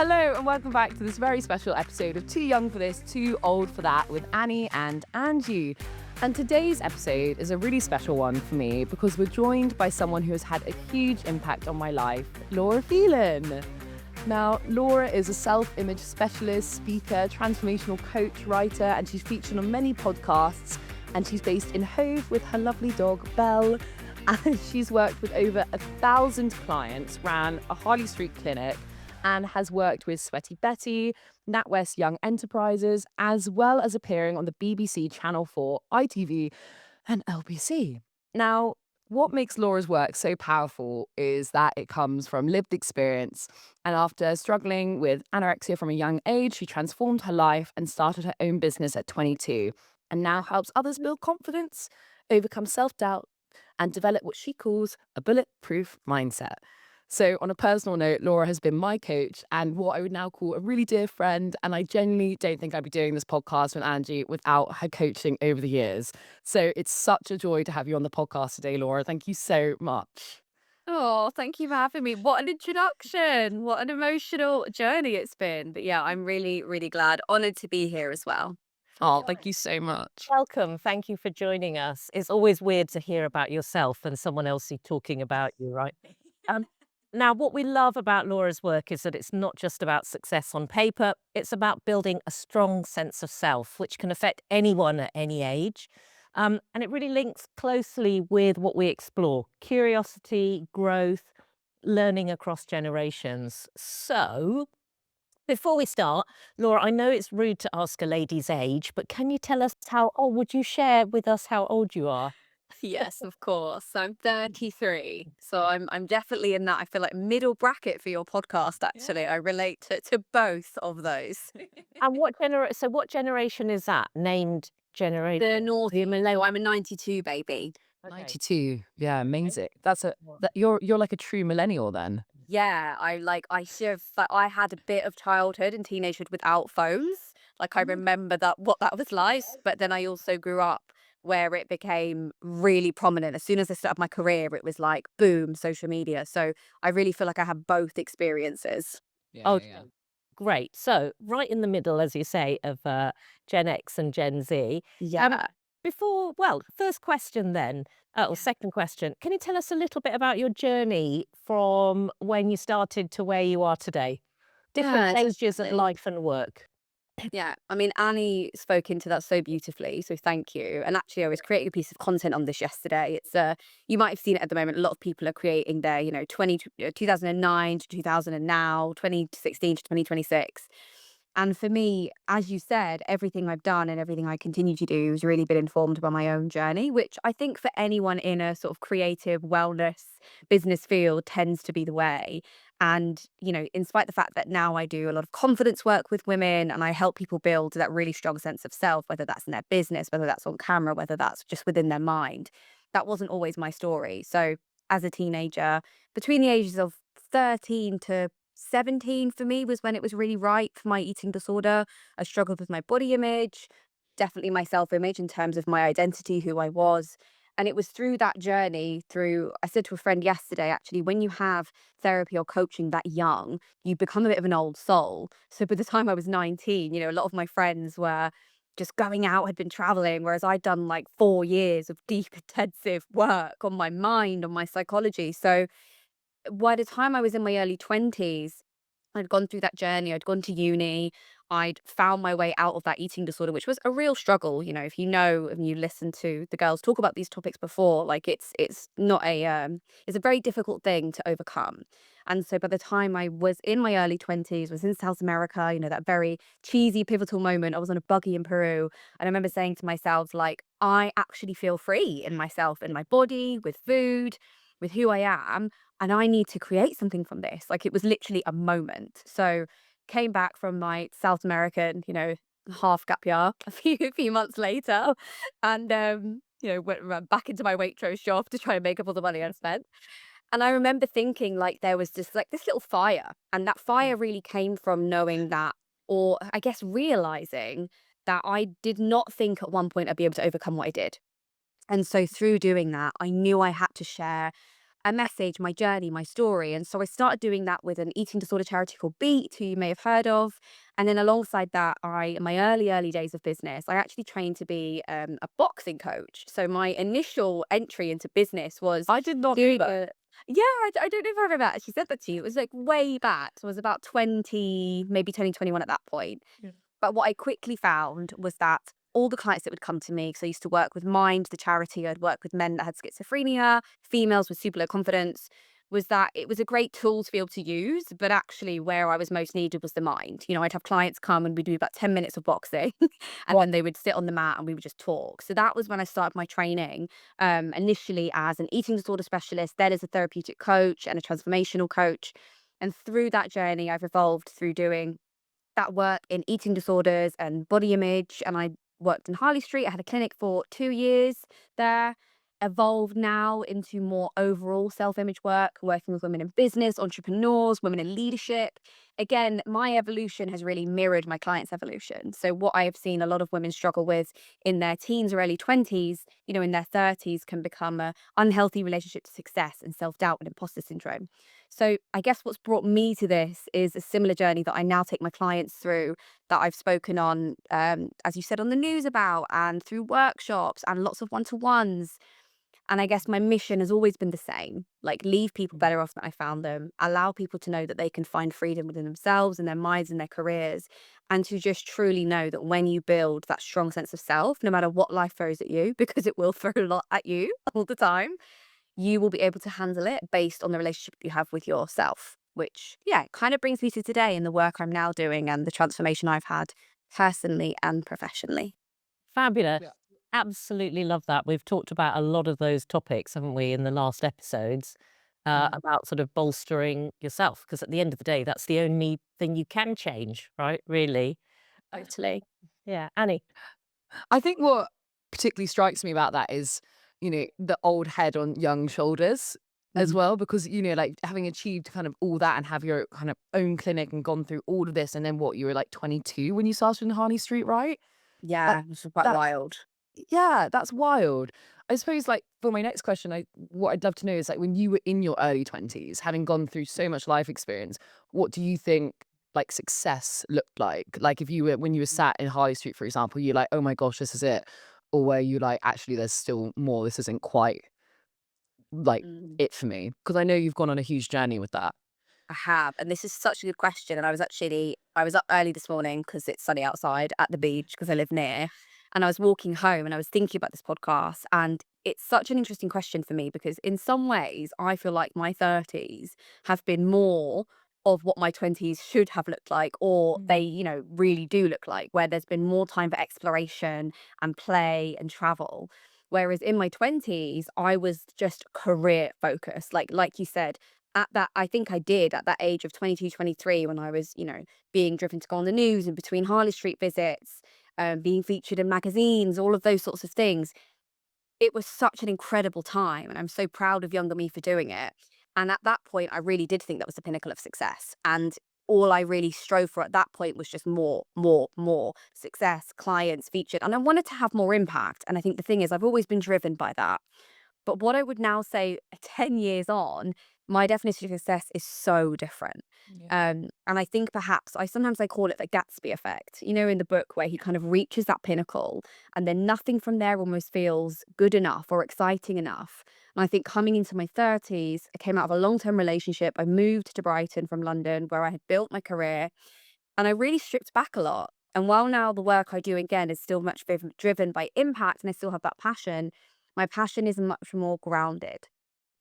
Hello and welcome back to this very special episode of Too Young for This, Too Old for That with Annie and Angie. And today's episode is a really special one for me because we're joined by someone who has had a huge impact on my life, Laura Phelan. Now, Laura is a self-image specialist, speaker, transformational coach, writer, and she's featured on many podcasts. And she's based in Hove with her lovely dog, Belle. And she's worked with over 1,000 clients, ran a Harley Street clinic, and has worked with Sweaty Betty, NatWest Young Enterprises, as well as appearing on the BBC Channel 4, ITV, and LBC. Now, what makes Laura's work so powerful is that it comes from lived experience. And after struggling with anorexia from a young age, she transformed her life and started her own business at 22, and now helps others build confidence, overcome self-doubt, and develop what she calls a bulletproof mindset. So on a personal note, Laura has been my coach and what I would now call a really dear friend. And I genuinely don't think I'd be doing this podcast with Angie without her coaching over the years. So it's such a joy to have you on the podcast today, Laura. Thank you so much. Oh, thank you for having me. What an introduction. What an emotional journey it's been. But yeah, I'm really, really glad. Honored to be here as well. Oh, thank you so much. Welcome. Thank you for joining us. It's always weird to hear about yourself and someone else talking about you, right? Um, Now, what we love about Laura's work is that it's not just about success on paper, it's about building a strong sense of self, which can affect anyone at any age. And it really links closely with what we explore: curiosity, growth, learning across generations. So, before we start, Laura, I know it's rude to ask a lady's age, but can you tell us would you share with us how old you are? Yes, of course. I'm 33. So I'm definitely in that, I feel like, middle bracket for your podcast, actually. I relate to both of those. And what generation is that? Named generation? The Northern Millennial. I'm a 92 baby. Okay. 92. Yeah, amazing. Wow. You're like a true millennial then. Yeah, I had a bit of childhood and teenagehood without phones. Like I remember what that was like, but then I also grew up where it became really prominent. As soon as I started my career, it was like boom, social media. So I really feel like I have both experiences. Okay, great. So right in the middle, as you say, of Gen X and Gen Z. Yeah. First question then, or second question, can you tell us a little bit about your journey from when you started to where you are today? Different Yeah, stages of definitely. life and work. Yeah, I mean, Annie spoke into that so beautifully, so thank you. And actually, I was creating a piece of content on this yesterday. It's you might have seen it at the moment. A lot of people are creating their, 2009 to 2000 and now 2016 to 2026. And for me, as you said, everything I've done and everything I continue to do has really been informed by my own journey, which I think for anyone in a sort of creative wellness business field tends to be the way. And, in spite of the fact that now I do a lot of confidence work with women and I help people build that really strong sense of self, whether that's in their business, whether that's on camera, whether that's just within their mind, that wasn't always my story. So as a teenager, between the ages of 13 to 17 for me was when it was really ripe for my eating disorder. I struggled with my body image, definitely my self image in terms of my identity, who I was. And it was through that journey, I said to a friend yesterday, actually, when you have therapy or coaching that young, you become a bit of an old soul. So by the time I was 19, a lot of my friends were just going out, had been traveling, whereas I'd done like 4 years of deep, intensive work on my mind, on my psychology. So by the time I was in my early 20s, I'd gone through that journey. I'd gone to uni. I'd found my way out of that eating disorder, which was a real struggle. If you know and you listen to the girls talk about these topics before, like it's not it's a very difficult thing to overcome. And so by the time I was in my early 20s, was in South America, that very cheesy pivotal moment. I was on a buggy in Peru, and I remember saying to myself, like, I actually feel free in myself, in my body, with food, with who I am, and I need to create something from this. Like it was literally a moment. So came back from my South American, half gap year a few months later, and went back into my Waitrose job to try and make up all the money I spent. And I remember thinking like there was just like this little fire, and that fire really came from knowing that, or I guess realizing that I did not think at one point I'd be able to overcome what I did. And so through doing that, I knew I had to share a message, my journey, my story. And so I started doing that with an eating disorder charity called Beat, who you may have heard of. And then alongside that, in my early days of business, I actually trained to be a boxing coach. So my initial entry into business was I did not do doing that. yeah, I don't know if I ever actually said that to you. It was like way back. So I was about 20, maybe 2021 at that point. Yeah. But what I quickly found was that all the clients that would come to me, because I used to work with Mind, the charity, I'd work with men that had schizophrenia, females with super low confidence, was that it was a great tool to be able to use. But actually, where I was most needed was the mind. I'd have clients come and we'd do about 10 minutes of boxing, and then they would sit on the mat and we would just talk. So that was when I started my training, initially as an eating disorder specialist, then as a therapeutic coach and a transformational coach. And through that journey, I've evolved through doing that work in eating disorders and body image. And I worked in Harley Street. I had a clinic for 2 years there. Evolved now into more overall self image work, working with women in business, entrepreneurs, women in leadership. Again, my evolution has really mirrored my clients' evolution. So, what I have seen a lot of women struggle with in their teens or early 20s, in their 30s, can become a unhealthy relationship to success and self doubt and imposter syndrome. So I guess what's brought me to this is a similar journey that I now take my clients through, that I've spoken on, as you said, on the news about, and through workshops and lots of one-to-ones. And I guess my mission has always been the same, like leave people better off than I found them, allow people to know that they can find freedom within themselves and their minds and their careers, and to just truly know that when you build that strong sense of self, no matter what life throws at you, because it will throw a lot at you all the time, you will be able to handle it based on the relationship you have with yourself, which, yeah, kind of brings me to today and the work I'm now doing and the transformation I've had personally and professionally. Fabulous. Yeah. Absolutely love that. We've talked about a lot of those topics, haven't we, in the last episodes, Mm. about sort of bolstering yourself, because at the end of the day, that's the only thing you can change, right? Really. Totally. Yeah. Annie. I think what particularly strikes me about that is, the old head on young shoulders as Mhm. well, because, like having achieved kind of all that and have your kind of own clinic and gone through all of this. And then what, you were like 22 when you started in Harley Street, right? Uh, Yeah, this is quite that, wild. yeah, that's wild. I suppose, like, for my next question, what I'd love to know is, like, when you were in your early 20s, having gone through so much life experience, what do you think, like, success looked like? Like, if you were, when you were sat in Harley Street, for example, you're like, oh my gosh, this is it. Or were you like, actually, there's still more. This isn't quite like Mm. it for me. Because I know you've gone on a huge journey with that. I have, and this is such a good question. And I was up early this morning because it's sunny outside at the beach because I live near, and I was walking home and I was thinking about this podcast, and it's such an interesting question for me because in some ways I feel like my 30s have been more of what my 20s should have looked like, or they, Mm. really do look like, where there's been more time for exploration and play and travel. Whereas in my 20s, I was just career focused. Like you said, at that, I think I did at that age of 22, 23, when I was, being driven to go on the news and between Harley Street visits, being featured in magazines, all of those sorts of things. It was such an incredible time, and I'm so proud of younger me for doing it. And at that point, I really did think that was the pinnacle of success. And all I really strove for at that point was just more, more, more success, clients featured. And I wanted to have more impact. And I think the thing is, I've always been driven by that. But what I would now say 10 years on, my definition of success is so different. Yeah. And I think perhaps sometimes I call it the Gatsby effect, in the book where he kind of reaches that pinnacle and then nothing from there almost feels good enough or exciting enough. And I think coming into my 30s, I came out of a long-term relationship. I moved to Brighton from London where I had built my career, and I really stripped back a lot. And while now the work I do again is still much driven by impact and I still have that passion, my passion is much more grounded.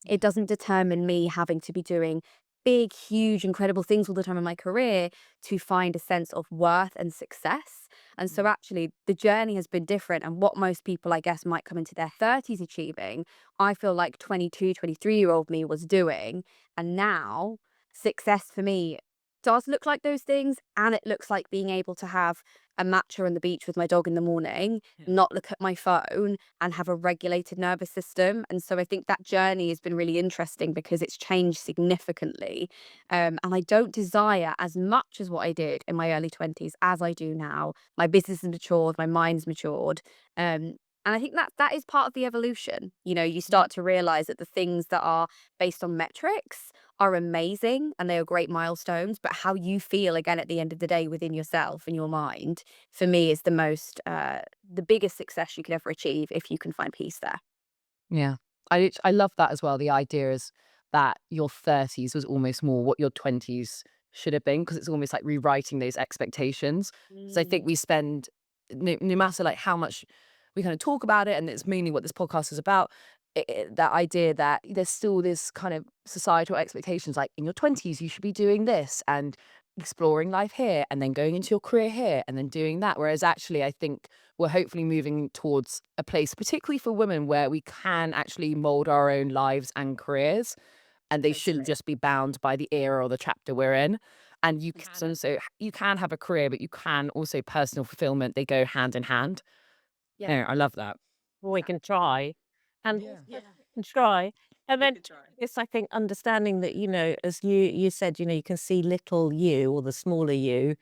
It doesn't determine me having to be doing big, huge, incredible things all the time in my career to find a sense of worth and success. And so actually the journey has been different. And what most people, I guess, might come into their 30s achieving, I feel like 22, 23-year-old me was doing. And now success for me does look like those things. And it looks like being able to have a matcha on the beach with my dog in the morning, Yeah. not look at my phone, and have a regulated nervous system. And so I think that journey has been really interesting because it's changed significantly. And I don't desire as much as what I did in my early 20s as I do now. My business has matured, my mind's matured. And I think that is part of the evolution. You start to realize that the things that are based on metrics are amazing and they are great milestones, but how you feel again at the end of the day within yourself and your mind, for me, is the biggest success you could ever achieve if you can find peace there. Yeah. I love that as well. The idea is that your 30s was almost more what your 20s should have been, because it's almost like rewriting those expectations. So I think we spend, no matter like how much we kind of talk about it, and it's mainly what this podcast is about, that idea that there's still this kind of societal expectations, like in your 20s, you should be doing this and exploring life here, and then going into your career here, and then doing that. Whereas actually, I think we're hopefully moving towards a place, particularly for women, where we can actually mold our own lives and careers, and they shouldn't just be bound by the era or the chapter we're in. And you can also, you can have a career, but you can also personal fulfillment. They go hand in hand. Yeah. Yeah, I love that. We can try. And Yeah. can try. And then it's, I think, understanding that, as you said, you can see little you or the smaller you,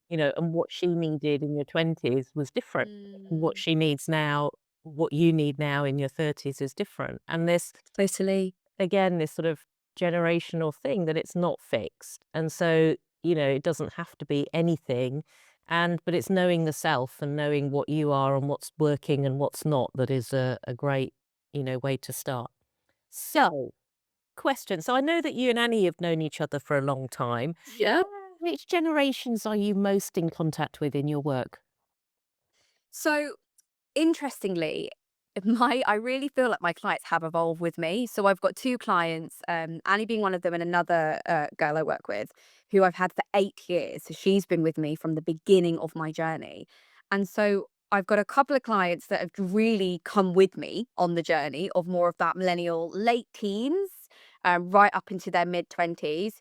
and what she needed in your 20s was different. And what Mm, she needs now, what you need now in your 30s is different. And this, totally. again, this sort of generational thing that it's not fixed. And so, it doesn't have to be anything. But it's knowing the self and knowing what you are and what's working and what's not that is a great, way to start. So, question. So I know that you and Annie have known each other for a long time. Yeah. Which generations are you most in contact with in your work? So interestingly, I really feel like my clients have evolved with me. So I've got two clients, Annie being one of them, and another girl I work with, who I've had for 8 years. So she's been with me from the beginning of my journey. And so I've got a couple of clients that have really come with me on the journey of more of that millennial late teens, right up into their mid 20s.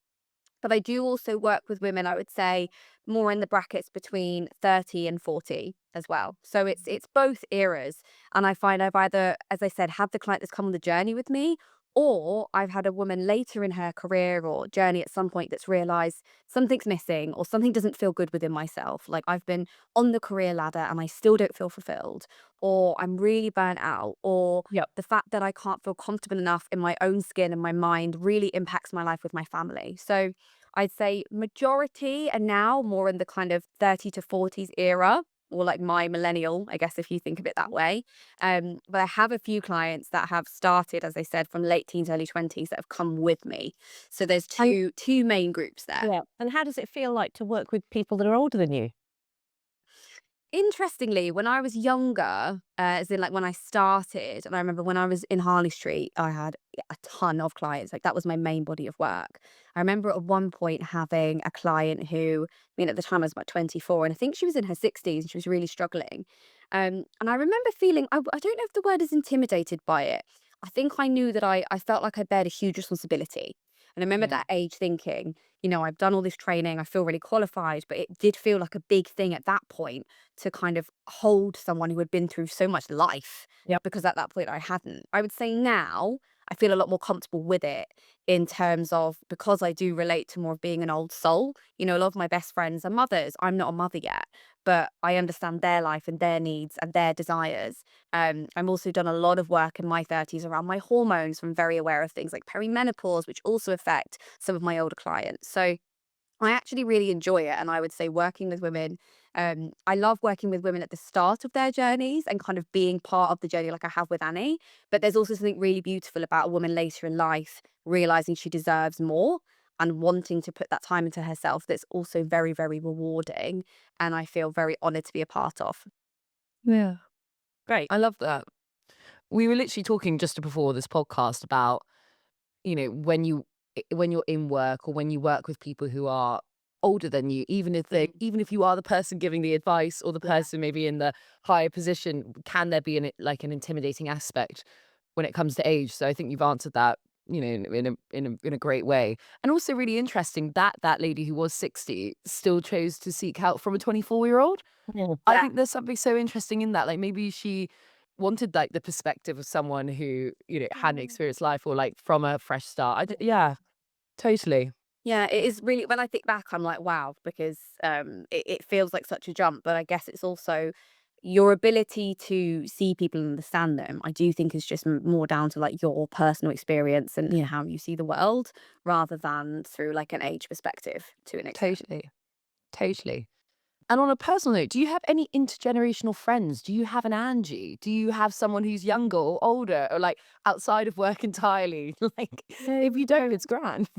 But I do also work with women, I would say, more in the brackets between 30 and 40 as well. So it's both eras. And I find I've either, as I said, had the client that's come on the journey with me, or I've had a woman later in her career or journey at some point that's realized something's missing or something doesn't feel good within myself. Like I've been on the career ladder and I still don't feel fulfilled, or I'm really burnt out, or Yep. the fact that I can't feel comfortable enough in my own skin and my mind really impacts my life with my family. So I'd say majority are now more in the kind of 30 to 40s era, or like my millennial, I guess, if you think of it that way. But I have a few clients that have started, as I said, from late teens, early 20s that have come with me. So there's two main groups there. Yeah. And how does it feel like to work with people that are older than you? Interestingly, when I was younger, as in like when I started, and I remember when I was in Harley Street, I had a ton of clients. Like that was my main body of work. I remember at one point having a client who, at the time I was about 24, and I think she was in her 60s and she was really struggling. And I remember feeling, I don't know if the word is intimidated by it. I think I knew that I felt like I bared a huge responsibility. And I remember at Yeah. that age thinking, I've done all this training, I feel really qualified, but it did feel like a big thing at that point to kind of hold someone who had been through so much life, Yep. because at that point I hadn't. I would say now I feel a lot more comfortable with it, in terms of, because I do relate to more of being an old soul. A lot of my best friends are mothers. I'm not a mother yet, but I understand their life and their needs and their desires. I'm also done a lot of work in my 30s around my hormones. I'm very aware of things like perimenopause, which also affect some of my older clients. So I actually really enjoy it. And I would say working with women, I love working with women at the start of their journeys and kind of being part of the journey like I have with Annie. But there's also something really beautiful about a woman later in life realizing she deserves more and wanting to put that time into herself, that's also very, very rewarding. And I feel very honored to be a part of. Yeah. Great. I love that. We were literally talking just before this podcast about, when you're in work, or when you work with people who are older than you, even if you are the person giving the advice, or the Yeah. person maybe in the higher position, can there be an intimidating aspect when it comes to age? So I think you've answered that, in a great way. And also really interesting that that lady who was 60 still chose to seek help from a 24-year-old. Mm. I think there's something so interesting in that. Like maybe she wanted like the perspective of someone who, hadn't experienced life, or like from a fresh start. Yeah, totally. Yeah, it is really, when I think back, I'm like, wow, because it feels like such a jump. But I guess it's also, your ability to see people and understand them, I do think is just more down to like your personal experience and how you see the world rather than through like an age perspective to an extent. Totally. Totally. And on a personal note, do you have any intergenerational friends? Do you have an Angie? Do you have someone who's younger or older or like outside of work entirely? Like, if you don't, it's grand.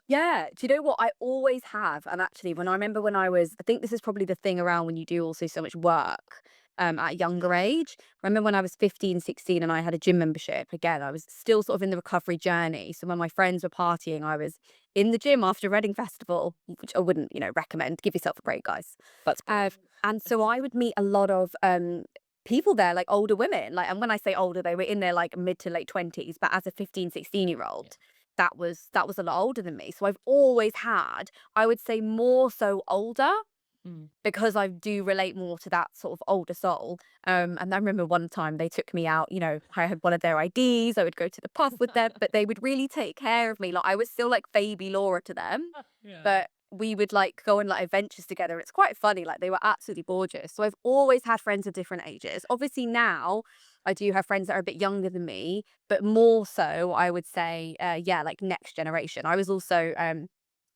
Yeah. Do you know what I always have? And actually, when I remember when I think this is probably the thing around when you do also so much work at a younger age. I remember when I was 15, 16 and I had a gym membership. Again, I was still sort of in the recovery journey. So when my friends were partying, I was in the gym after Reading Festival, which I wouldn't, recommend. Give yourself a break, guys. That's Uh, great. and so I would meet a lot of people there, like older women. Like, and when I say older, they were in their like mid to late 20s. But as a 15, 16-year-old, that was a lot older than me. So I've always had, I would say, more so older Mm. because I do relate more to that sort of older soul. And I remember one time they took me out, I had one of their IDs, I would go to the pub with them, but they would really take care of me. Like I was still like baby Laura to them, Yeah. but we would like go on like adventures together. It's quite funny. Like they were absolutely gorgeous. So I've always had friends of different ages. Obviously now I do have friends that are a bit younger than me, but more so I would say, like next generation. I was also,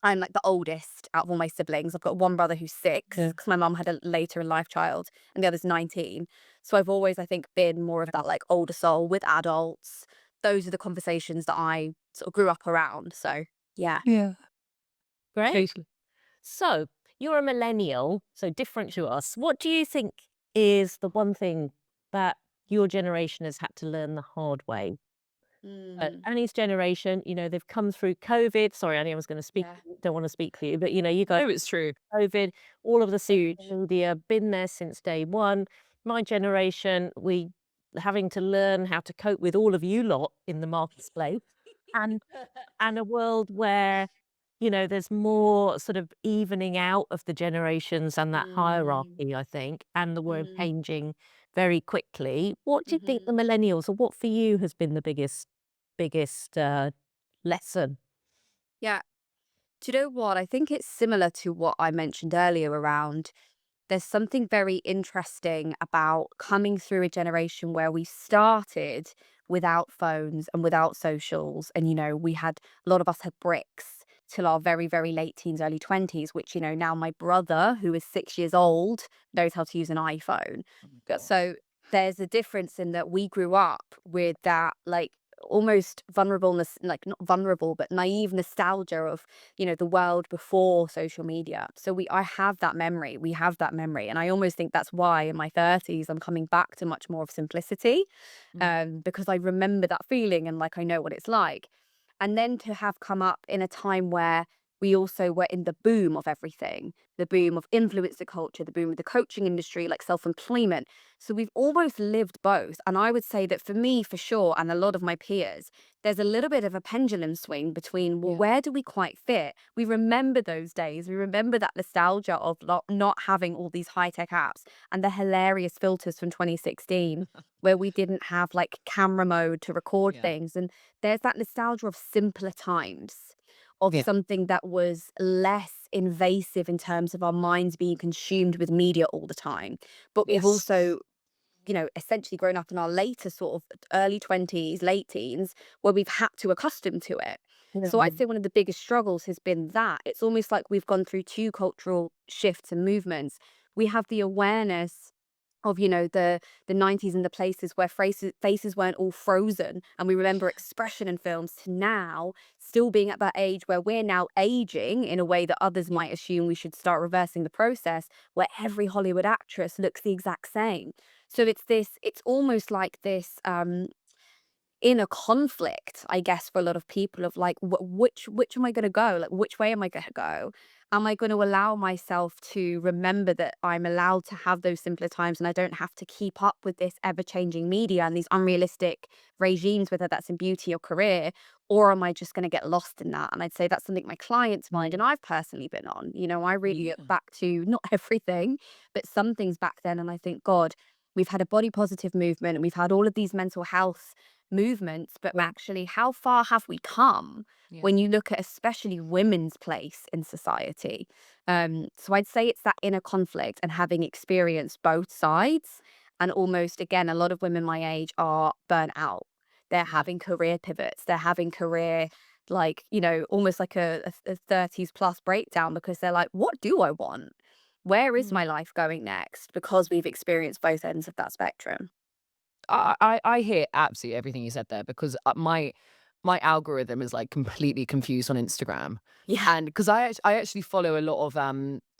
I'm like the oldest out of all my siblings. I've got one brother who's 6 Yeah. because my mum had a later in life child and the other's 19. So I've always, I think, been more of that like older soul with adults. Those are the conversations that I sort of grew up around. So yeah. Yeah. Great. Totally. So you're a millennial, so different to us. What do you think is the one thing that your generation has had to learn the hard way? Annie's generation, they've come through COVID. Sorry, Annie, I was going to speak. Yeah. Don't want to speak for you, but you guys, No, it's true. COVID, all of the Huge. social media, been there since day one. My generation, we having to learn how to cope with all of you lot in the marketplace, and and a world where there's more sort of evening out of the generations and that Mm, hierarchy, I think, and the world mm, changing very quickly. What do you think the mhm. millennials, or what for you has been the biggest lesson? Yeah. Do you know what? I think it's similar to what I mentioned earlier around there's something very interesting about coming through a generation where we started without phones and without socials. And, we had a lot of us had bricks till our very, very late teens, early 20s, which, now my brother, who is 6 years old, knows how to use an iPhone. Oh my gosh. So there's a difference in that we grew up with that, like, almost vulnerableness, like not vulnerable but naive nostalgia of the world before social media. So I have that memory, we have that memory, and I almost think that's why in my 30s I'm coming back to much more of simplicity, because I remember that feeling and like I know what it's like. And then to have come up in a time where we also were in the boom of everything, the boom of influencer culture, the boom of the coaching industry, like self-employment. So we've almost lived both. And I would say that for me, for sure, and a lot of my peers, there's a little bit of a pendulum swing between, well, Yeah. where do we quite fit? We remember those days. We remember that nostalgia of not having all these high-tech apps and the hilarious filters from 2016 where we didn't have like camera mode to record Yeah. things. And there's that nostalgia of simpler times, of Yeah. something that was less invasive in terms of our minds being consumed with media all the time. But we've Yes. also, essentially grown up in our later sort of early 20s, late teens, where we've had to accustom to it. So Yeah. I'd say one of the biggest struggles has been that it's almost like we've gone through two cultural shifts and movements. We have the awareness of the 90s and the places where faces weren't all frozen, and we remember expression in films, to now still being at that age where we're now aging in a way that others Yeah. might assume we should start reversing the process, where every Hollywood actress looks the exact same. So it's almost like this inner conflict, I guess, for a lot of people of like, which am I going to go? Like, which way am I going to go? Am I going to allow myself to remember that I'm allowed to have those simpler times and I don't have to keep up with this ever changing media and these unrealistic regimes, whether that's in beauty or career, or am I just going to get lost in that? And I'd say that's something my clients mind and I've personally been on. I really Yeah. get back to not everything, but some things back then. And I think, God, we've had a body positive movement and we've had all of these mental health movements, but actually how far have we come Yeah. when you look at especially women's place in society. So I'd say it's that inner conflict and having experienced both sides. And almost again, a lot of women my age are burnt out. They're having career pivots. They're having career, like, almost like a 30s plus breakdown, because they're like, what do I want? Where is my life going next? Because we've experienced both ends of that spectrum. I hear absolutely everything you said there, because my algorithm is like completely confused on Instagram. Yeah. And because I actually follow a lot of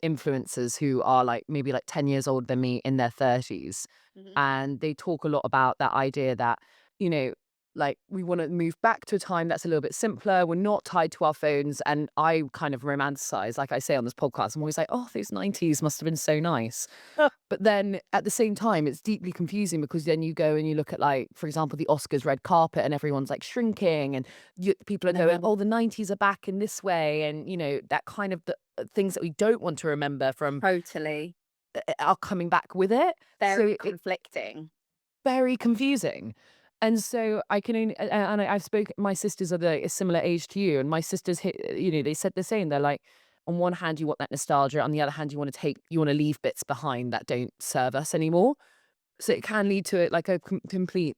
influencers who are like maybe like 10 years older than me in their 30s, Mhm. and they talk a lot about that idea that, you know, like we want to move back to a time that's a little bit simpler. We're not tied to our phones. And I kind of romanticize, like I say on this podcast, I'm always like, oh, those 90s must have been so nice. But then at the same time, it's deeply confusing, because then you go and you look at, like, for example, the Oscars red carpet, and everyone's like shrinking, and people are going, oh, the 90s are back in this way. And, that kind of the things that we don't want to remember from Totally. are coming back with it. Very So it's conflicting. very confusing. And so I can only, and I've spoken, my sisters are a similar age to you, and my sisters they said the same. They're like, on one hand, you want that nostalgia. On the other hand, you want to leave bits behind that don't serve us anymore. So it can lead to like a complete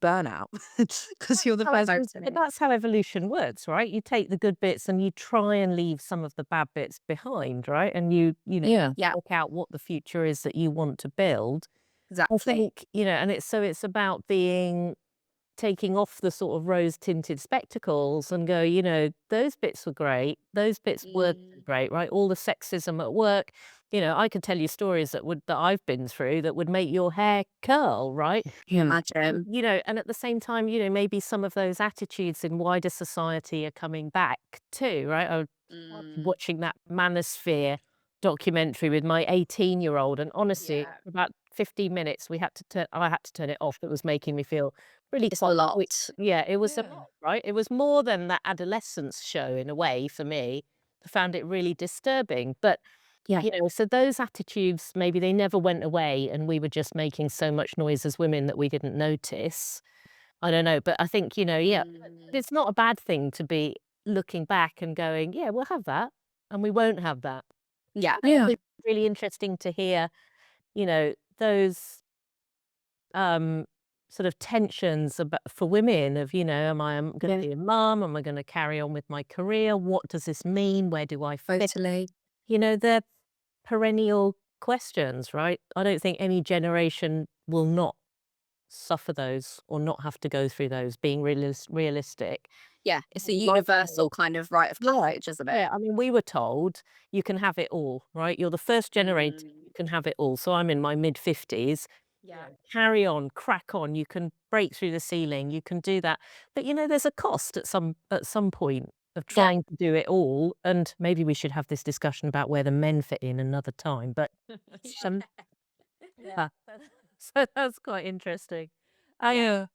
burnout, because you're the How it first. is- but that's how evolution works, right? You take the good bits and you try and leave some of the bad bits behind, right? And Yeah. Yeah, work out what the future is that you want to build. I exactly. think, and it's about taking off the sort of rose-tinted spectacles and go, those bits were great. Those bits were Mm. great, right? All the sexism at work. I could tell you stories that I've been through that would make your hair curl, right? Can you imagine? And at the same time, maybe some of those attitudes in wider society are coming back too, right? I was Mm. watching that Manosphere documentary with my 18-year-old, and honestly, Yeah. for about 15 minutes, I had to turn it off. It was making me feel really It's a lot. yeah, it was a Yeah. lot, right? It was more than that adolescence show in a way for me. I found it really disturbing. But, Yeah. so those attitudes, maybe they never went away and we were just making so much noise as women that we didn't notice. I don't know. But I think, yeah, Mm. it's not a bad thing to be looking back and going, yeah, we'll have that and we won't have that. Yeah. Yeah. It's really interesting to hear, those um, sort of tensions about for women of, am going Yeah. to be a mum? Am I going to carry on with my career? What does this mean? Where do I fit? Totally. They're perennial questions, right? I don't think any generation will not suffer those or not have to go through those, being realistic. Yeah, it's a Like, universal kind of rite of passage, isn't it? yeah, I mean, we were told you can have it all, right? You're the first generation, Mm. you can have it all. So I'm in my mid 50s. Yeah. Carry on, crack on. You can break through the ceiling. You can do that. But there's a cost at some point of Yeah. trying to do it all. And maybe we should have this discussion about where the men fit in another time. But um, yeah. So that's quite interesting. Yeah.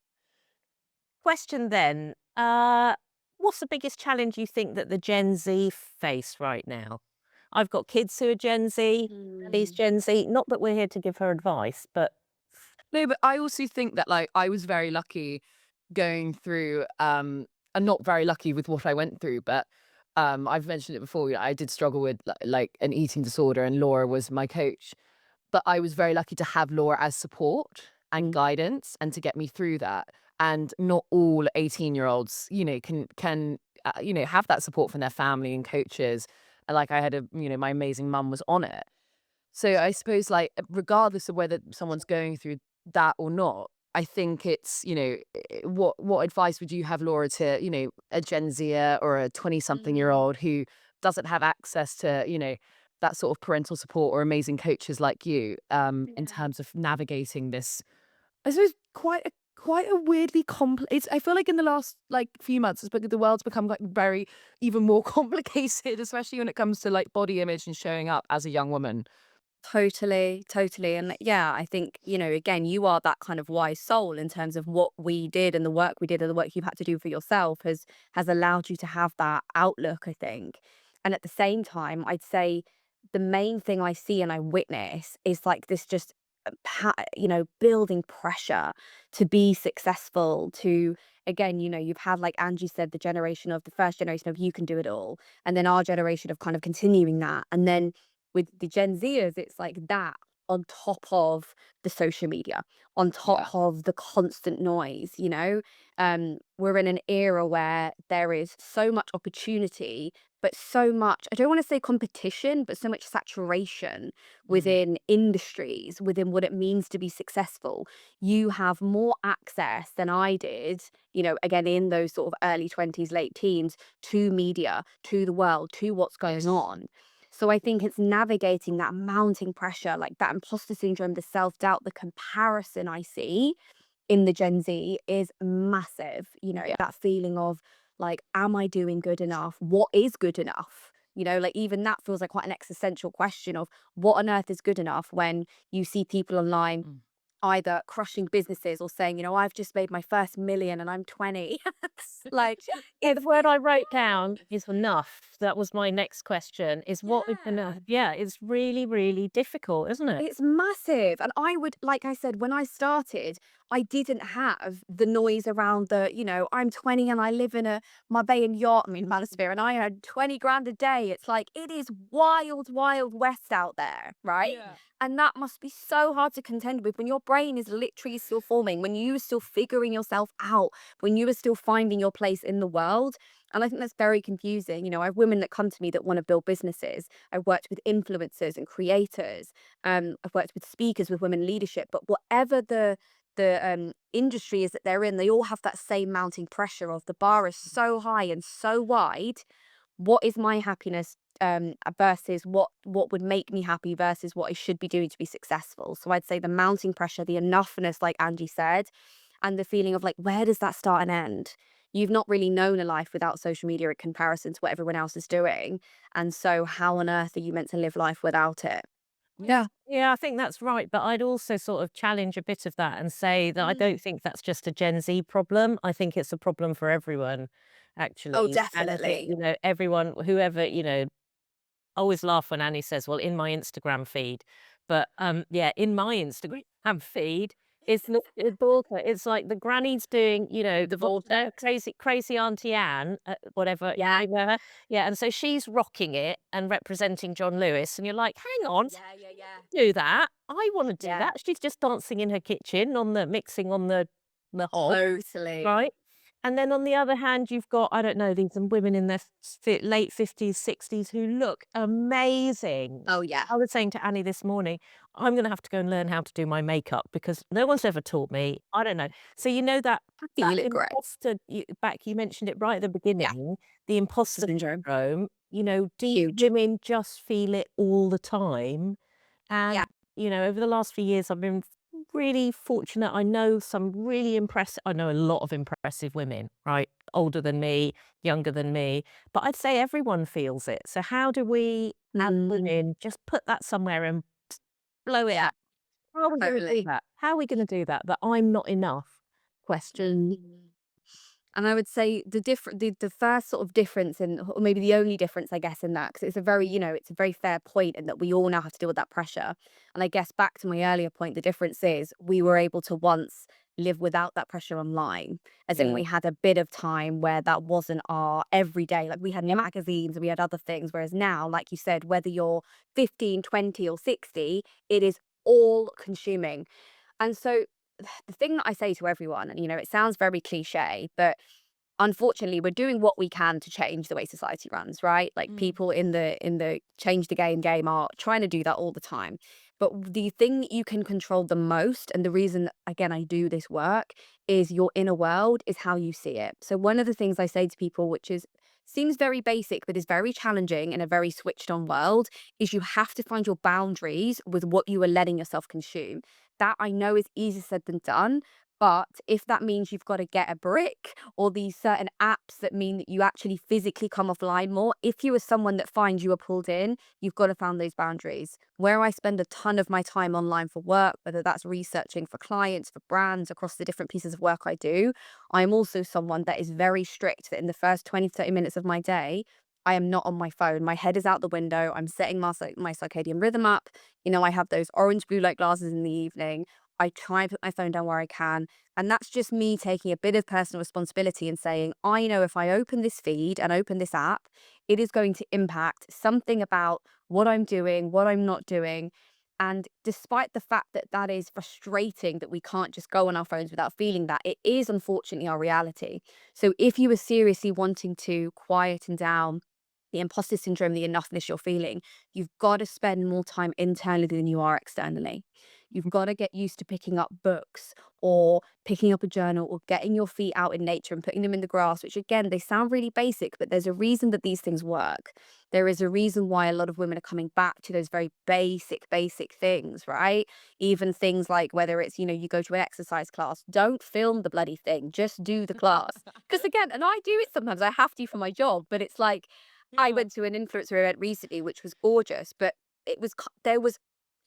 Question then. What's the biggest challenge you think that the Gen Z face right now? I've got kids who are Gen Z. He's Mm. Gen Z. Not that we're here to give her advice, but No, but I also think that, like, I was very lucky going through, and not very lucky with what I went through, but I've mentioned it before. I did struggle with like an eating disorder, and Laura was my coach. But I was very lucky to have Laura as support and guidance, and to get me through that. And not all 18-year-olds, can have that support from their family and coaches. And like I had my amazing mum was on it. So I suppose, like, regardless of whether someone's going through that or not, I think it's, what advice would you have, Laura, to, a Gen Zer or a 20-something-year-old who doesn't have access to, that sort of parental support or amazing coaches like you, in Yeah. terms of navigating this, I suppose, quite a weirdly complex. I feel like in the last like few months, the world's become like very even more complicated, especially when it comes to like body image and showing up as a young woman. Totally, totally. And yeah, I think, again, you are that kind of wise soul in terms of what we did and the work we did and the work you've had to do for yourself has allowed you to have that outlook, I think. And at the same time, I'd say the main thing I see and I witness is like this just building pressure to be successful, to, again, you've had, like Angie said, the first generation of you can do it all. And then our generation of kind of continuing that. And then with the Gen Zers, it's like that on top of the social media, on Yeah. top of the constant noise. We're in an era where there is so much opportunity, but so much, I don't want to say competition, but so much saturation within industries, within what it means to be successful. You have more access than I did, again, in those sort of early 20s, late teens, to media, to the world, to what's going on. So I think it's navigating that mounting pressure, like that imposter syndrome, the self-doubt, the comparison I see in the Gen Z is massive. Yeah. That feeling of like, am I doing good enough? What is good enough? Like even that feels like quite an existential question of what on earth is good enough when you see people online Mm. either crushing businesses or saying, I've just made my first million and I'm 20. Like, Yeah, the it's word I wrote down is enough. That was my next question, is what is yeah. enough? Yeah, it's really, really difficult, isn't it? It's massive. And I would, like I said, when I started, I didn't have the noise around I'm 20 and I live in a Marbella yacht, I mean, Manosphere, and I earn 20 grand a day. It's like, it is wild, wild west out there, right? Yeah. And that must be so hard to contend with when your brain is literally still forming, when you are still figuring yourself out, when you are still finding your place in the world. And I think that's very confusing. I have women that come to me that want to build businesses. I've worked with influencers and creators. I've worked with speakers with women leadership, but whatever the industry is that they're in, they all have that same mounting pressure of the bar is so high and so wide. What is my happiness versus what would make me happy versus what I should be doing to be successful? So I'd say the mounting pressure, the enoughness, like Angie said, and the feeling of like, where does that start and end? You've not really known a life without social media in comparison to what everyone else is doing. And so how on earth are you meant to live life without it? Yeah. Yeah, I think that's right. But I'd also sort of challenge a bit of that and say that I don't think that's just a Gen Z problem. I think it's a problem for everyone, Oh, actually. And I think, definitely. everyone, whoever, I always laugh when Annie says, "Well, in my Instagram feed," but, yeah, in my Instagram feed, it's Borka. It's like the granny's doing, The vortex. crazy Auntie Anne, whatever, Yeah. you know her? Yeah, and so she's rocking it and representing John Lewis, and you're like, "Hang on, Yeah, yeah, yeah. do that. I wanna do Yeah. that." She's just dancing in her kitchen mixing on the hob. Totally. Right? And then on the other hand, you've got, I don't know, these some women in their late 50s, 60s who look amazing. Oh, yeah. I was saying to Annie this morning, I'm going to have to go and learn how to do my makeup because no one's ever taught me. I don't know. So that I that feel it great. imposter you mentioned it right at the Yeah. beginning, the imposter Syndrome. syndrome. Do Huge. women just feel it all the time? Yeah. And, over the last few years, I've been really fortunate. I know a lot of impressive women, right? Older than me, younger than me, but I'd say everyone feels it. So how do we, as Mm, women, just put that somewhere and blow it yeah, up? How are we going to do totally. that? How are we going to do that? That I'm not enough question. Mm. And I would say the first sort of difference or maybe the only difference, I guess, in that, because it's a very, it's a very fair point in that we all now have to deal with that pressure. And I guess back to my earlier point, the difference is we were able to once live without that pressure online, as in Yeah. we had a bit of time where that wasn't our everyday, like we had magazines and we had other things. Whereas now, like you said, whether you're 15, 20 or 60, it is all consuming. And so the thing that I say to everyone, and it sounds very cliche, but unfortunately we're doing what we can to change the way society runs, right? Like people in the change the game are trying to do that all the time. But the thing that you can control the most, and the reason again I do this work, is your inner world, is how you see it. So one of the things I say to people, which is seems very basic but is very challenging in a very switched on world, is you have to find your boundaries with what you are letting yourself consume. That I know is easier said than done, but if that means you've got to get a brick or these certain apps that mean that you actually physically come offline more, if you are someone that finds you are pulled in, you've got to find those boundaries. Where I spend a ton of my time online for work, whether that's researching for clients, for brands, across the different pieces of work I do, I'm also someone that is very strict that in the first 20, 30 minutes of my day, I am not on my phone. My head is out the window. I'm setting my circadian rhythm up. I have those orange blue light glasses in the evening. I try and put my phone down where I can. And that's just me taking a bit of personal responsibility and saying, I know if I open this feed and open this app, it is going to impact something about what I'm doing, what I'm not doing. And despite the fact that that is frustrating that we can't just go on our phones without feeling that, it is unfortunately our reality. So if you are seriously wanting to quieten down the imposter syndrome, the enoughness you're feeling, you've got to spend more time internally than you are externally. You've got to get used to picking up books or picking up a journal or getting your feet out in nature and putting them in the grass, which again, they sound really basic, but there's a reason that these things work. There is a reason why a lot of women are coming back to those very basic things, right? Even things like whether it's, you go to an exercise class, don't film the bloody thing, just do the class. Because again, and I do it sometimes, I have to for my job, but it's like, I went to an influencer event recently, which was gorgeous, but there was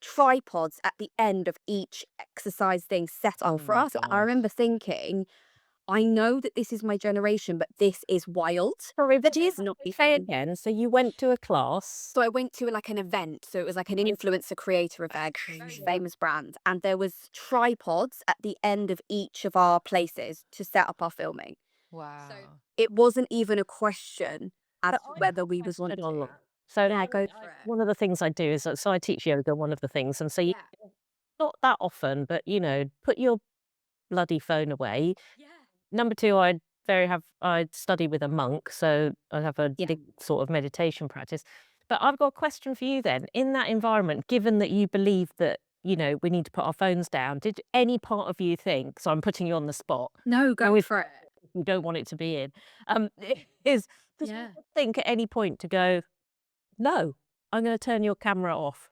tripods at the end of each exercise thing set Oh up for my us. I gosh. remember thinking, I know that this is my generation, but this is wild. Sorry, That what is is not say fun. again? So you went to a class. So I went to like an event. So it was like an influencer creator event, very famous brand, and there was tripods at the end of each of our places to set up our filming. Wow. So it wasn't even a question as So to I have whether a we was question wanting on to. that. So Yeah, now, go for it. one of the things I do is so I teach yoga, one of the things, and so you, Yeah. not that often, but put your bloody phone away. Yeah. Number two, I study with a monk, so I have a Yeah. big sort of meditation practice. But I've got a question for you then. In that environment, given that you believe that, we need to put our phones down, did any part of you think, so I'm putting you on the spot, No, now go if for it. you don't want it to be in, um, is, did you Yeah. think at any point to go, no, I'm going to turn your camera off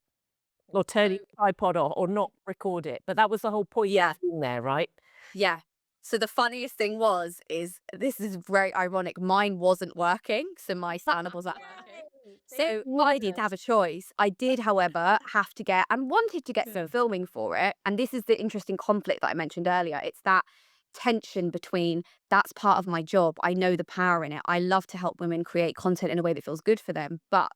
or turn your tripod off or not record it? But that was the whole point Yeah. of being there, right? Yeah. So the funniest thing is this is very ironic. Mine wasn't working, so my stand up wasn't working. So I didn't have a choice. I did, however, have to get and wanted to get some filming for it. And this is the interesting conflict that I mentioned earlier. It's that tension between that's part of my job. I know the power in it. I love to help women create content in a way that feels good for them. But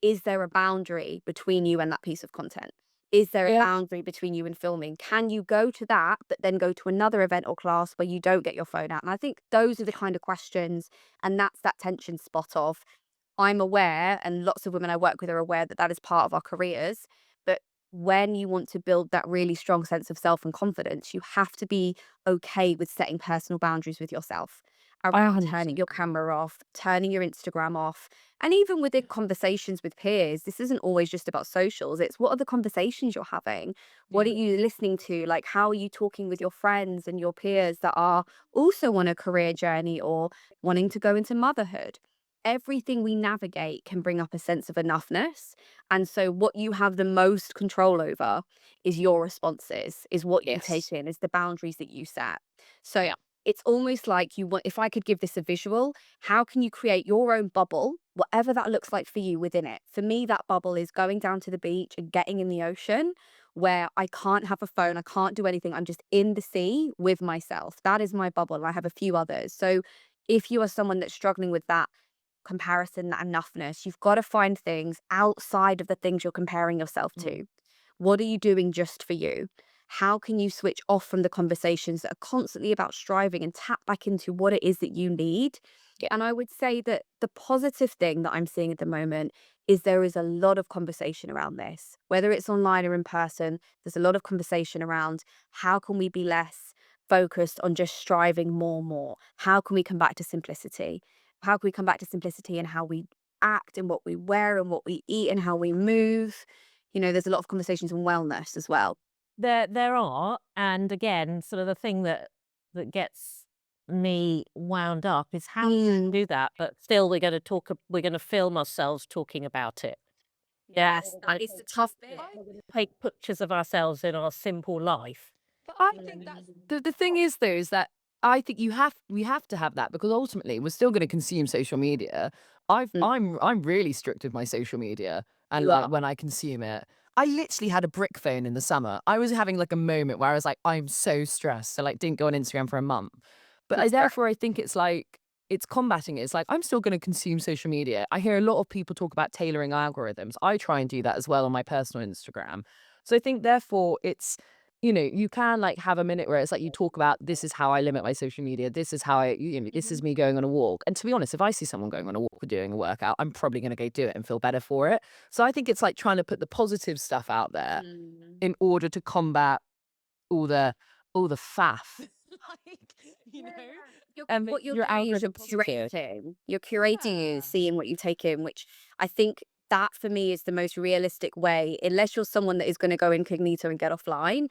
is there a boundary between you and that piece of content? Is there a Yeah. boundary between you and filming? Can you go to that, but then go to another event or class where you don't get your phone out? And I think those are the kind of questions, and that's that tension spot of I'm aware, and lots of women I work with are aware that that is part of our careers. But when you want to build that really strong sense of self and confidence, you have to be okay with setting personal boundaries with yourself around turning your camera off, turning your Instagram off. And even within conversations with peers, this isn't always just about socials. It's what are the conversations you're having? What are you listening to? Like, how are you talking with your friends and your peers that are also on a career journey or wanting to go into motherhood? Everything we navigate can bring up a sense of enoughness. And so, what you have the most control over is your responses, is what you take in, is the boundaries that you set. So, Yeah. it's almost like you want, if I could give this a visual, how can you create your own bubble, whatever that looks like for you within it? For me, that bubble is going down to the beach and getting in the ocean where I can't have a phone, I can't do anything. I'm just in the sea with myself. That is my bubble. I have a few others. So, if you are someone that's struggling with that, comparison, that enoughness, you've got to find things outside of the things you're comparing yourself to. What are you doing just for you? How can you switch off from the conversations that are constantly about striving and tap back into what it is that you need? Yeah. And I would say that the positive thing that I'm seeing at the moment is there is a lot of conversation around this, whether it's online or in person. There's a lot of conversation around how can we be less focused on just striving more? How can we come back to simplicity? How can we come back to simplicity in how we act and what we wear and what we eat and how we move? There's a lot of conversations on wellness as well. There are, and again, sort of the thing that gets me wound up is how to do that, but still we're gonna film ourselves talking about it. Yes, that is the tough bit. We're gonna take pictures of ourselves in our simple life. But I think that's the thing is though is that I think we have to have that because ultimately we're still going to consume social media. Mm, I'm really strict with my social media and you like are. when I consume it. I literally had a brick phone in the summer. I was having like a moment where I was like, I'm so stressed. So like didn't go on Instagram for a month. But That's fair. therefore I think it's like it's combating it. It's like, I'm still going to consume social media. I hear a lot of people talk about tailoring algorithms. I try and do that as well on my personal Instagram. So I think therefore it's, you can like have a minute where it's like you talk about, this is how I limit my social media. This is how this is me going on a walk. And to be honest, if I see someone going on a walk or doing a workout, I'm probably going to go do it and feel better for it. So I think it's like trying to put the positive stuff out there in order to combat all the faff. Like, and What you're your doing is you're algorithm curating. You're curating you, Yeah. seeing what you take in, which I think that for me is the most realistic way. Unless you're someone that is going to go incognito and get offline,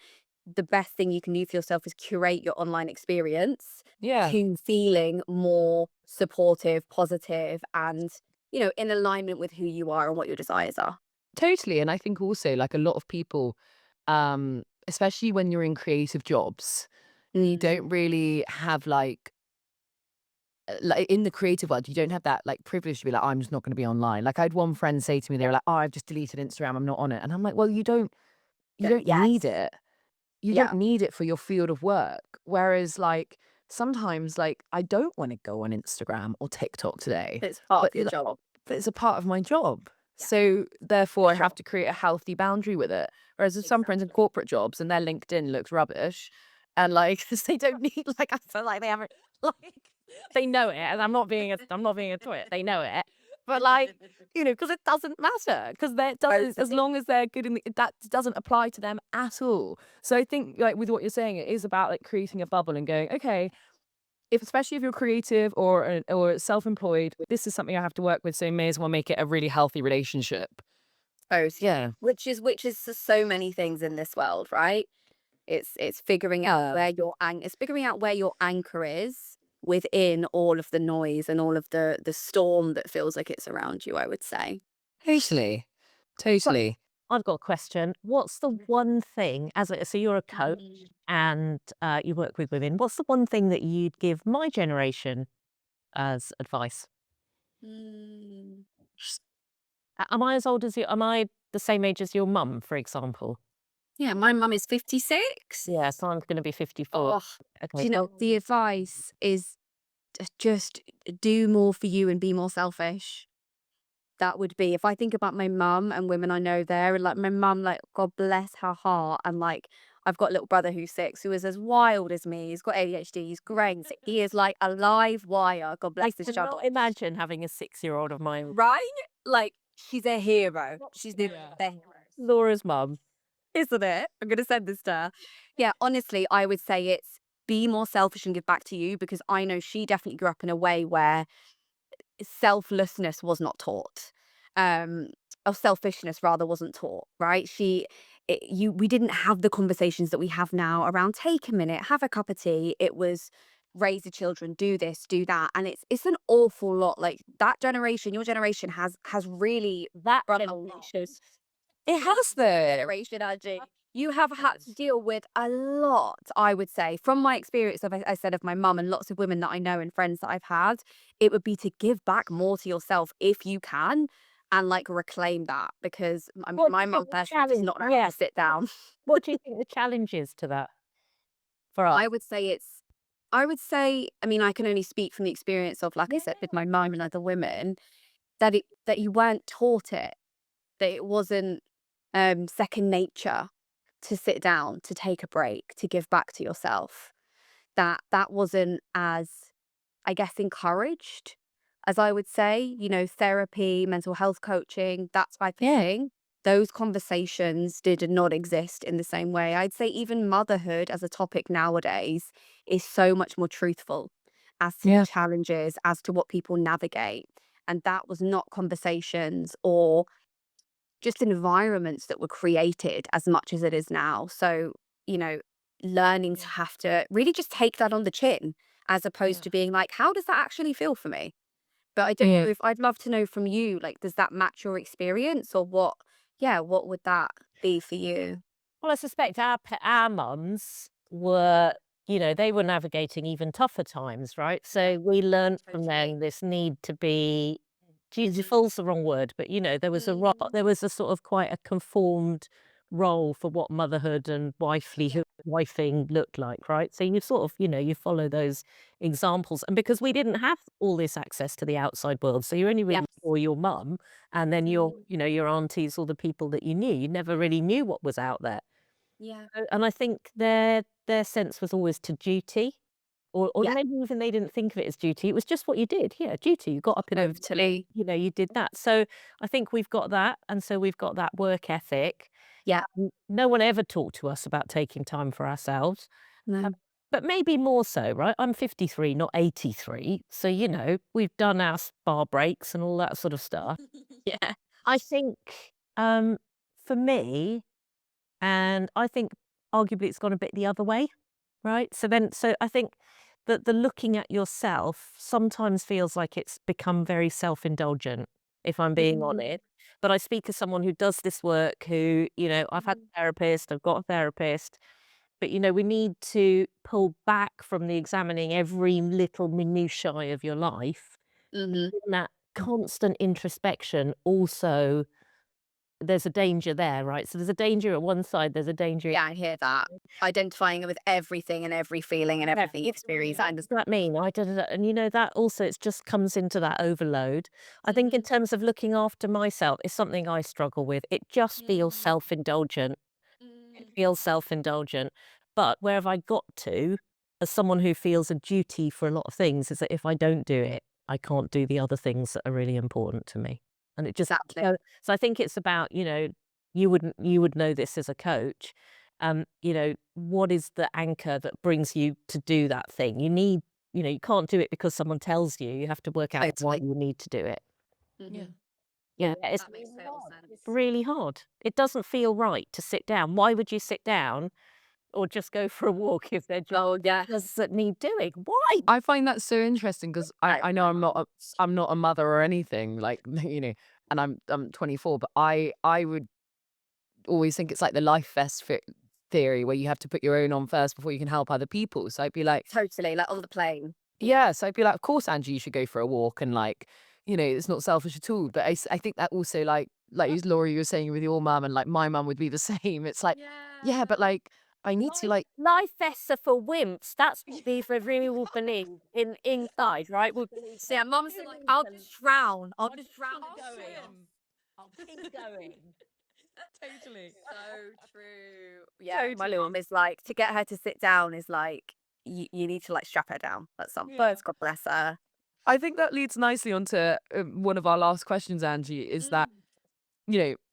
the best thing you can do for yourself is curate your online experience Yeah. to feeling more supportive, positive, and in alignment with who you are and what your desires are. Totally. And I think also like a lot of people, especially when you're in creative jobs, you don't really have like in the creative world, you don't have that like privilege to be like, I'm just not going to be online. Like I had one friend say to me, they were like, oh, I've just deleted Instagram, I'm not on it. And I'm like, well, you don't need Yes. it. You Yeah. don't need it for your field of work. Whereas like sometimes like I don't want to go on Instagram or TikTok today. It's part But of your job. but it's a part of my job. Yeah, So therefore, I sure. have to create a healthy boundary with it. Whereas with some friends in Exactly. corporate jobs and their LinkedIn looks rubbish, and like 'cause they don't need like I feel like they haven't like they know it, and I'm not being a twit. They know it, but like because it doesn't matter because that doesn't as long as they're good in that doesn't apply to them at all. So I think like with what you're saying, it is about like creating a bubble and going okay. If especially if you're creative or self-employed, this is something I have to work with, so may as well make it a really healthy relationship. Post, Yeah. which is so many things in this world, right? It's figuring out it's figuring out where your anchor is within all of the noise and all of the storm that feels like it's around you, I would say. Totally. But Totally. I've got a question. What's the one thing, so you're a coach and you work with women, what's the one thing that you'd give my generation as advice? Mm. Am I as old as you? Am I the same age as your mum, for example? Yeah, my mum is 56. Yeah, so I'm going to be 54. Oh, do Okay. you know, the advice is just do more for you and be more selfish. That would be, if I think about my mum and women I know there, and like my mum, like God bless her heart, and like I've got a little brother who's 6 who is as wild as me. He's got ADHD. He's great. He is like a live wire. God I bless this child. cannot imagine having a 6-year-old of my own. Right? Like she's a hero. She's the hero, Laura's mum. isn't it? I'm gonna send this to her. Yeah, honestly, I would say it's be more selfish and give back to you, because I know she definitely grew up in a way where selflessness was not taught, um or selfishness rather wasn't taught, right? We didn't have the conversations that we have now around take a minute, have a cup of tea. It was raise the children, do this, do that, and it's an awful lot. Like that generation, your generation has really That run a lot. generation. It has though. Generation, Angie. You have had to deal with a lot, I would say, from my experience of, I said, of my mum and lots of women that I know and friends that I've had. It would be to give back more to yourself if you can, and like reclaim that, because What do my you mum think the personally does challenge? not know how Yeah. to sit down. What do you think the challenge is to that for us? I would say, I mean, I can only speak from the experience of, like I said, with my mum and other women, that you weren't taught it, that it wasn't second nature to sit down, to take a break, to give back to yourself. That wasn't as, I guess, encouraged as I would say, therapy, mental health coaching, that type of thing. Those conversations did not exist in the same way. I'd say even motherhood as a topic nowadays is so much more truthful as to the challenges, as to what people navigate. And that was not conversations or just environments that were created as much as it is now. So, you know, learning to have to really just take that on the chin, as opposed to being like, how does that actually feel for me? But I don't know, if I'd love to know from you, like, does that match your experience, or what? Yeah, what would that be for you? Well, I suspect our mums were, they were navigating even tougher times, right? So we learned from them this need to be, dutiful's the wrong word, but there was there was a sort of quite a conformed role for what motherhood and wifelyhood wifing look like, right? So you sort of, you follow those examples. And because we didn't have all this access to the outside world, so you only Yeah. really saw your mum and then your, Mm. your aunties or the people that you knew. You never really knew what was out there. Yeah. And I think their sense was always to duty. Or Yeah. maybe even they didn't think of it as duty. It was just what you did. Yeah, duty. You got up in the Totally. you did that. So I think we've got that, and so we've got that work ethic. Yeah. No one ever talked to us about taking time for ourselves, No. but maybe more so, right? I'm 53, not 83, so we've done our spa breaks and all that sort of stuff. Yeah. I think for me, and I think arguably it's gone a bit the other way, right? So I think that the looking at yourself sometimes feels like it's become very self-indulgent, if I'm being Mm. honest. But I speak as someone who does this work, who, I've had a therapist, I've got a therapist, but we need to pull back from the examining every little minutiae of your life. Mhm. In that constant introspection also there's a danger there, right? So there's a danger at one side, there's a danger. Yeah, I hear that. Identifying with everything and every feeling and everything you experience. I What does that mean? I don't know. And that also, it just comes into that overload. I think in terms of looking after myself, it's something I struggle with. It just feels self-indulgent. It feels self-indulgent. But where have I got to, as someone who feels a duty for a lot of things, is that if I don't do it, I can't do the other things that are really important to me. And it just Exactly. so I think it's about, you would know this as a coach. What is the anchor that brings you to do that thing? You need, you can't do it because someone tells you. You have to work out why Totally. you need to do it. Mhm. Yeah, it's That makes total sense. It's really hard. It doesn't feel right to sit down. Why would you sit down or just go for a walk if they're just Oh, yeah. that need doing? Why? I find that so interesting because Right. I know I'm not a mother or anything like and I'm 24, but I would always think it's like the life vest theory where you have to put your own on first before you can help other people. So I'd be like, Totally, like on the plane. yeah. So I'd be like, of course, Angie, you should go for a walk and like, it's not selfish at all. But I think that also Laura, you were saying with your mum and like my mum would be the same. It's like, yeah, but like I need to like, Life vests are for wimps. That's what these really will believe inside, right? We'll believe So yeah, mum's like, I'll just drown. I'll just drown. I'll keep going. totally. So true. Yeah, my little mum is like, to get her to sit down is like, you need to like strap her down at some point. God bless her. I think that leads nicely onto one of our last questions, Angie, is that,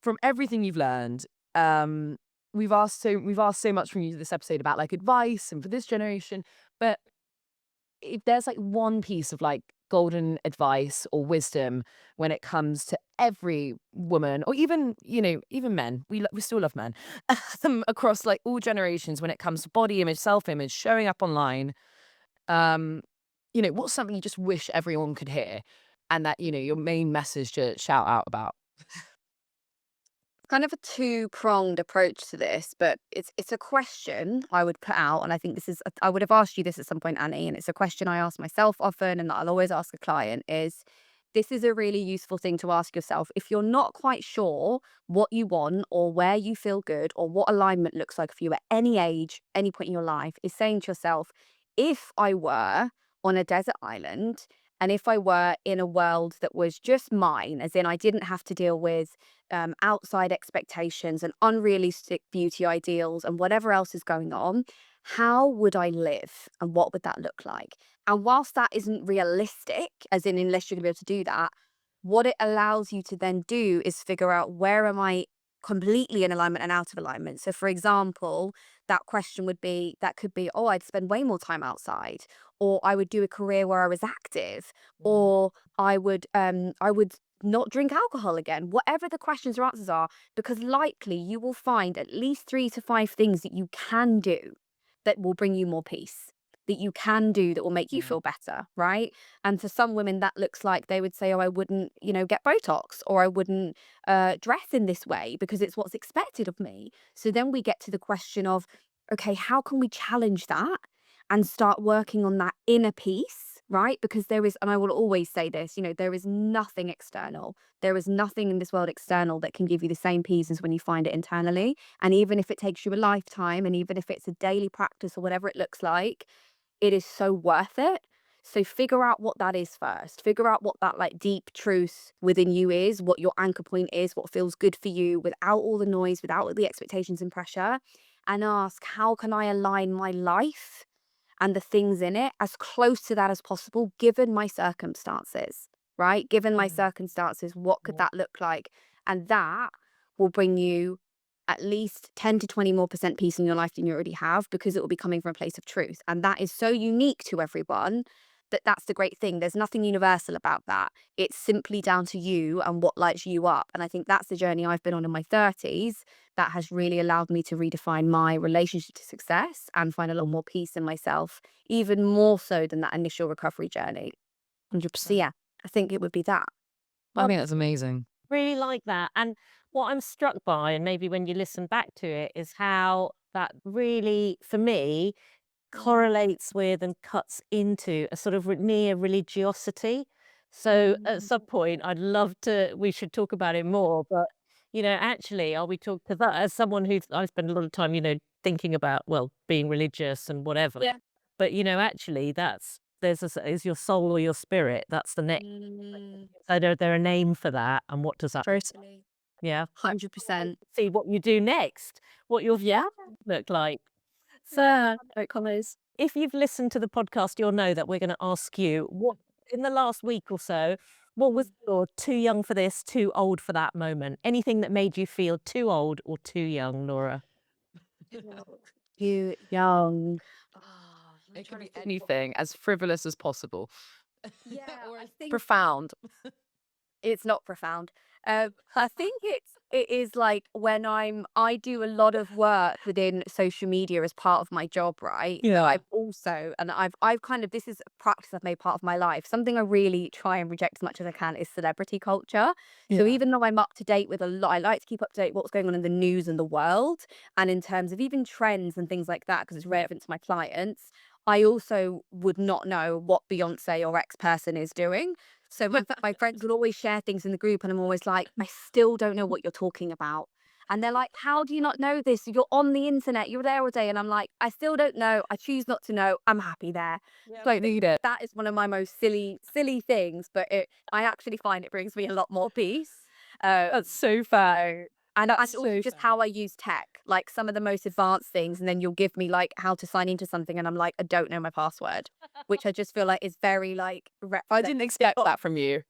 from everything you've learned, we've asked so much from you this episode about like advice and for this generation, but if there's like one piece of like golden advice or wisdom when it comes to every woman or even, even men, we still love men, across like all generations when it comes to body image, self-image, showing up online, um, what's something you just wish everyone could hear and that, your main message to shout out about? Kind of a two-pronged approach to this, but it's a question I would put out, and I think I would have asked you this at some point, Annie, and it's a question I ask myself often, and that I'll always ask a client is, this is a really useful thing to ask yourself. If you're not quite sure what you want or where you feel good or what alignment looks like for you at any age, any point in your life, is saying to yourself, if I were on a desert island and if I were in a world that was just mine, as in I didn't have to deal with outside expectations and unrealistic beauty ideals and whatever else is going on, how would I live and what would that look like? And whilst that isn't realistic, as in unless you're gonna be able to do that, what it allows you to then do is figure out, where am I completely in alignment and out of alignment? So for example, that could be, oh, I'd spend way more time outside, or I would do a career where I was active, or I would not drink alcohol again, whatever the questions or answers are, because likely you will find at least 3 to 5 things that you can do that will bring you more peace, that you can do that will make you feel better, right? And for some women, that looks like they would say, oh, I wouldn't, get Botox, or I wouldn't dress in this way because it's what's expected of me. So then we get to the question of, okay, how can we challenge that and start working on that inner peace right? Because there is, and I will always say this, there is nothing external. There is nothing in this world external that can give you the same peace as when you find it internally. And even if it takes you a lifetime, and even if it's a daily practice or whatever it looks like, it is so worth it. So figure out what that is first. Figure out what that like deep truth within you is, what your anchor point is, what feels good for you without all the noise, without all the expectations and pressure. And ask, how can I align my life and the things in it as close to that as possible, given my circumstances, right? Given my circumstances, what could that look like? And that will bring you at least 10 to 20 more % peace in your life than you already have, because it will be coming from a place of truth. And that is so unique to everyone that's the great thing. There's nothing universal about that. It's simply down to you and what lights you up. And I think that's the journey I've been on in my 30s that has really allowed me to redefine my relationship to success and find a lot more peace in myself, even more so than that initial recovery journey. 100%. Yeah, I think it would be that. I think that's amazing. Really like that. And what I'm struck by, and maybe when you listen back to it, is how that really, for me, correlates with and cuts into a sort of near religiosity. So at some point, we should talk about it more. But, actually, are we talking to that as someone I spend a lot of time, thinking about, well, being religious and whatever. Yeah. But, actually, is your soul or your spirit. That's the next. So there a name for that. And what does that Totally. Yeah. 100%. See what you do next, what your look like. So, if you've listened to the podcast, you'll know that we're going to ask you, what in the last week or so, what was your too young for this, too old for that moment? Anything that made you feel too old or too young, Laura? Too young. It could be anything as frivolous as possible. Yeah, or I as think profound. it's not profound. I think it is like when I do a lot of work within social media as part of my job, right? Yeah. I've also, and I've kind of, this is a practice I've made part of my life. Something I really try and reject as much as I can is celebrity culture. So even though I'm up to date with a lot, I like to keep up to date what's going on in the news and the world, and in terms of even trends and things like that, because it's relevant to my clients. I also would not know what Beyonce or X person is doing. So my friends will always share things in the group, and I'm always like, I still don't know what you're talking about. And they're like, how do you not know this? You're on the internet, you're there all day. And I'm like, I still don't know. I choose not to know. I'm happy there. Don't need it. That is one of my most silly things, but I actually find it brings me a lot more peace. That's so fair. And That's also so just fair. how I use tech, like some of the most advanced things, and then you'll give me like how to sign into something, and I'm like, I don't know my password, which I just feel like is very like. I didn't expect that from you.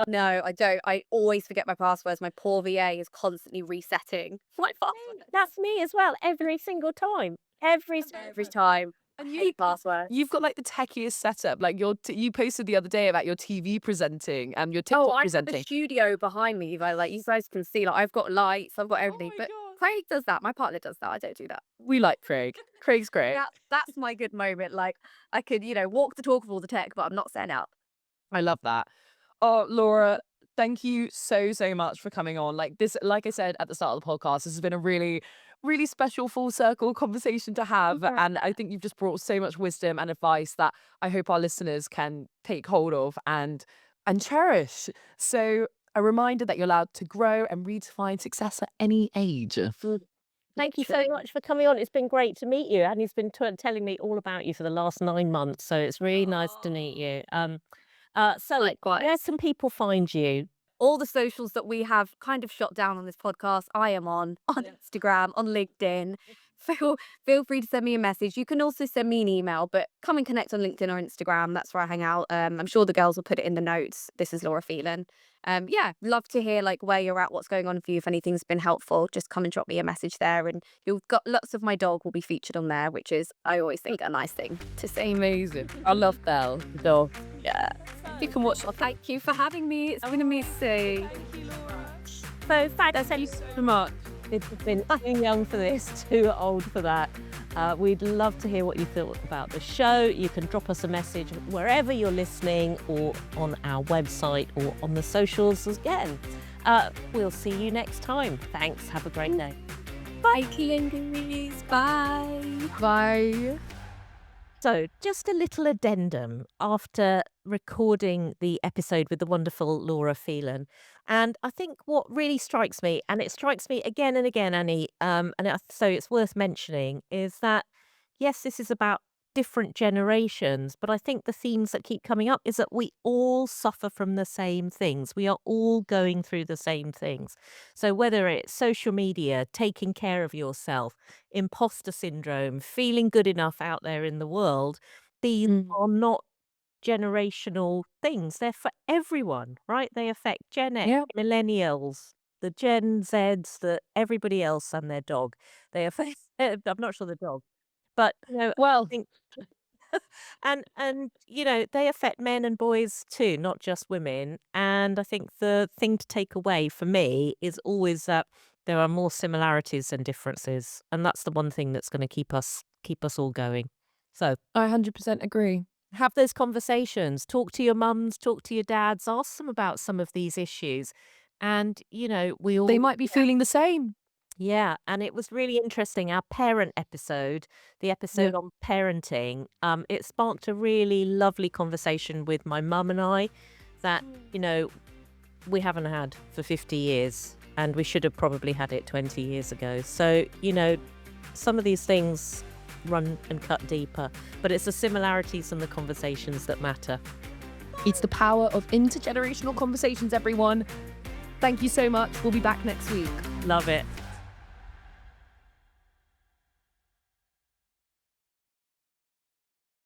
No, I don't. I always forget my passwords. My poor VA is constantly resetting my password. That's me as well, every single time. Every time. And I you- hate passwords. You've got like the techiest setup. Like you posted the other day about your TV presenting and your TikTok I have presenting. a studio behind me. Like you guys can see, like I've got lights, I've got everything. my But God. Craig does that. My partner does that. I don't do that. We like Craig. Craig's great. Yeah, that's my good moment. Like I could, walk the talk of all the tech, but I'm not setting up. I love that. Oh, Laura, thank you so much for coming on. Like I said at the start of the podcast, this has been a really, really special full circle conversation to have. And I think you've just brought so much wisdom and advice that I hope our listeners can take hold of and cherish. So a reminder that you're allowed to grow and redefine success at any age. Thank you so much for coming on. It's been great to meet you, and he's been telling me all about you for the last 9 months. So it's really nice to meet you. So Likewise. where can people find you? All the socials that we have kind of shot down on this podcast, I am on Instagram, on LinkedIn. Feel free to send me a message. You can also send me an email, but come and connect on LinkedIn or Instagram. That's where I hang out. I'm sure the girls will put it in the notes. This is Laura Phelan. Love to hear like where you're at, what's going on for you. If anything's been helpful, just come and drop me a message there. And you've got lots of my dog will be featured on there, which is, I always think, a nice thing to say. Amazing. I love Belle, the dog. Yeah. You can watch. Thank you for having me. It's been amazing. So thanks so much. It's been too young for this, too old for that. We'd love to hear what you thought about the show. You can drop us a message wherever you're listening, or on our website, or on the socials again. We'll see you next time. Thanks. Have a great day. Bye, Kingaries. Bye. Bye. So, just a little addendum after recording the episode with the wonderful Laura Phelan. And I think what really strikes me, and it strikes me again and again, Annie, so it's worth mentioning, is that yes, this is about different generations, but I think the themes that keep coming up is that we all suffer from the same things. We are all going through the same things. So whether it's social media, taking care of yourself, imposter syndrome, feeling good enough out there in the world, these Mm. are not generational things. They're for everyone, right? They affect Gen X, Yeah. millennials, the Gen Zs, everybody else and their dog. They affect, I'm not sure the dog, but I Well, think and they affect men and boys too, not just women. And I think the thing to take away for me is always that there are more similarities than differences, and that's the one thing that's going to keep us all going. So I 100% agree. have those conversations. Talk to your mums, talk to your dads, ask them about some of these issues. And we They all might be feeling the same. yeah, and it was really interesting. Our parent episode, the episode Yeah. on parenting, it sparked a really lovely conversation with my mum and I that, we haven't had for 50 years, and we should have probably had it 20 years ago. So, some of these things run and cut deeper, but it's the similarities and the conversations that matter. It's the power of intergenerational conversations, everyone. Thank you so much. We'll be back next week. Love it.